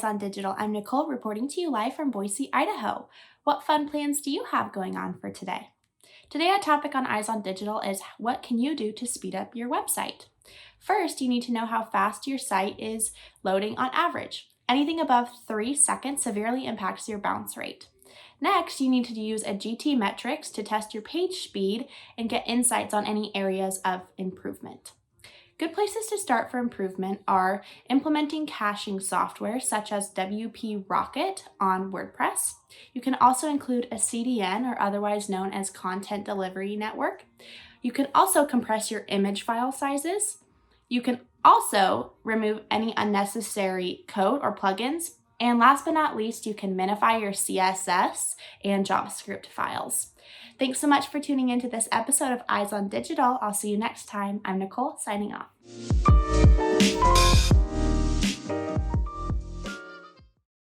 Eyes on Digital. I'm Nicole reporting to you live from Boise, Idaho. What fun plans do you have going on for today? Today, our topic on Eyes on Digital is what can you do to speed up your website? First, you need to know how fast your site is loading on average. Anything above 3 seconds severely impacts your bounce rate. Next, you need to use a GTmetrix to test your page speed and get insights on any areas of improvement. Good places to start for improvement are implementing caching software such as WP Rocket on WordPress. You can also include a CDN, or otherwise known as Content Delivery Network. You can also compress your image file sizes. You can also remove any unnecessary code or plugins. And last but not least, you can minify your CSS and JavaScript files. Thanks so much for tuning into this episode of Eyes on Digital. I'll see you next time. I'm Nicole, signing off.